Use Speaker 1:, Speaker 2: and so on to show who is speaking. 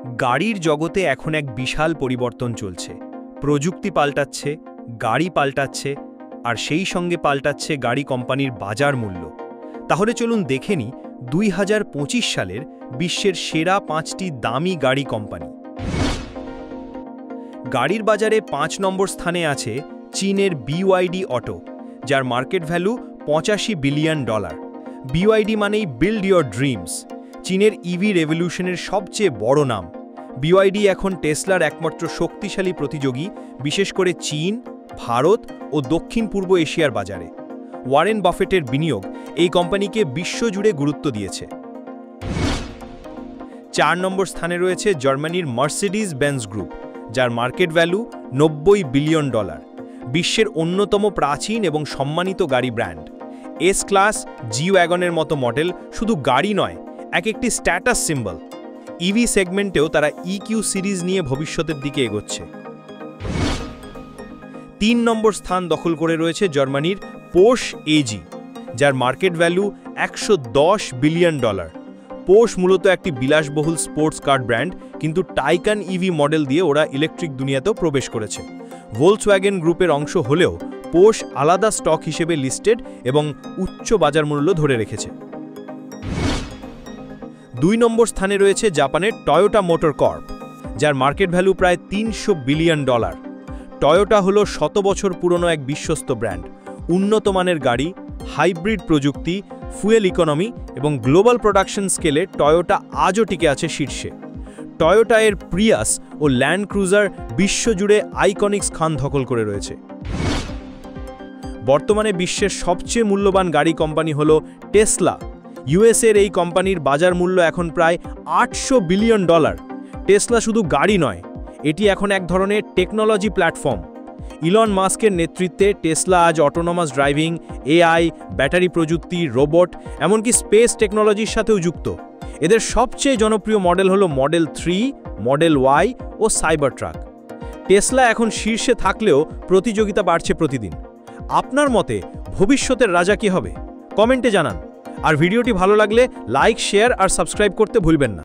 Speaker 1: গাড়ির জগতে এখন এক বিশাল পরিবর্তন চলছে। প্রযুক্তি পাল্টাচ্ছে, গাড়ি পাল্টাচ্ছে, আর সেই সঙ্গে পাল্টাচ্ছে গাড়ি কোম্পানির বাজার মূল্য। তাহলে চলুন দেখে নিই 2025 সালের বিশ্বের সেরা 5টি দামি গাড়ি কোম্পানি। গাড়ির বাজারে 5 নম্বর স্থানে আছে চীনের BYD অটো, যার মার্কেট ভ্যালু $85 বিলিয়ন। BYD মানেই বিল্ড ইয়োর ড্রিমস। চীনের ইভি রেভলিউশনের সবচেয়ে বড় নাম। BYD এখন টেসলার একমাত্র শক্তিশালী প্রতিযোগী, বিশেষ করে চীন, ভারত ও দক্ষিণ পূর্ব এশিয়ার বাজারে। ওয়ারেন বাফেটের বিনিয়োগ এই কোম্পানিকে বিশ্বজুড়ে গুরুত্ব দিয়েছে। 4 নম্বর স্থানে রয়েছে জার্মানির মার্সিডিজ বেঞ্জ গ্রুপ, যার মার্কেট ভ্যালু $90 বিলিয়ন। বিশ্বের অন্যতম প্রাচীন এবং সম্মানিত গাড়ি ব্র্যান্ড। এস ক্লাস, জি ওয়াগনের মতো মডেল শুধু গাড়ি নয়, একটি স্ট্যাটাস সিম্বল। ইভি সেগমেন্টেও তারা EQ সিরিজ নিয়ে ভবিষ্যতের দিকে এগোচ্ছে। 3 নম্বর স্থান দখল করে রয়েছে জার্মানির পোর্শ AG, যার মার্কেট ভ্যালু $110 বিলিয়ন। পোর্শ মূলত একটি বিলাসবহুল স্পোর্টস কার ব্র্যান্ড, কিন্তু টাইকান ইভি মডেল দিয়ে ওরা ইলেকট্রিক দুনিয়াতেও প্রবেশ করেছে। ভোলসওয়াগেন গ্রুপের অংশ হলেও পোর্শ আলাদা স্টক হিসেবে লিস্টেড এবং উচ্চ বাজার মূল্য ধরে রেখেছে। 2 নম্বর স্থানে রয়েছে জাপানের টয়োটা মোটর কর্প, যার মার্কেট ভ্যালু প্রায় $300 বিলিয়ন। টয়োটা হল 100 বছর পুরনো এক বিশ্বস্ত ব্র্যান্ড। উন্নত মানের গাড়ি, হাইব্রিড প্রযুক্তি, ফুয়েল ইকোনমি এবং গ্লোবাল প্রোডাকশন স্কেলে টয়োটা আজও টিকে আছে শীর্ষে। টয়োটা এর প্রিয়াস ও ল্যান্ড ক্রুজার বিশ্বজুড়ে আইকনিক স্থান দখল করে রয়েছে। বর্তমানে বিশ্বের সবচেয়ে মূল্যবান গাড়ি কোম্পানি হল টেসলা। ইউএসের এই কোম্পানির বাজার মূল্য এখন প্রায় $800 বিলিয়ন। টেসলা শুধু গাড়ি নয়, এটি এখন এক ধরনের টেকনোলজি প্ল্যাটফর্ম। ইলন মাস্কের নেতৃত্বে টেসলা আজ অটোনমাস ড্রাইভিং, AI, ব্যাটারি প্রযুক্তি, রোবট, এমনকি স্পেস টেকনোলজির সাথেও যুক্ত। এদের সবচেয়ে জনপ্রিয় মডেল হল মডেল 3, মডেল Y ও সাইবার ট্রাক। টেসলা এখন শীর্ষে থাকলেও প্রতিযোগিতা বাড়ছে প্রতিদিন। আপনার মতে ভবিষ্যতের রাজা কি হবে? কমেন্টে জানান। আর ভিডিওটি ভালো লাগলে লাইক, শেয়ার আর সাবস্ক্রাইব করতে ভুলবেন না।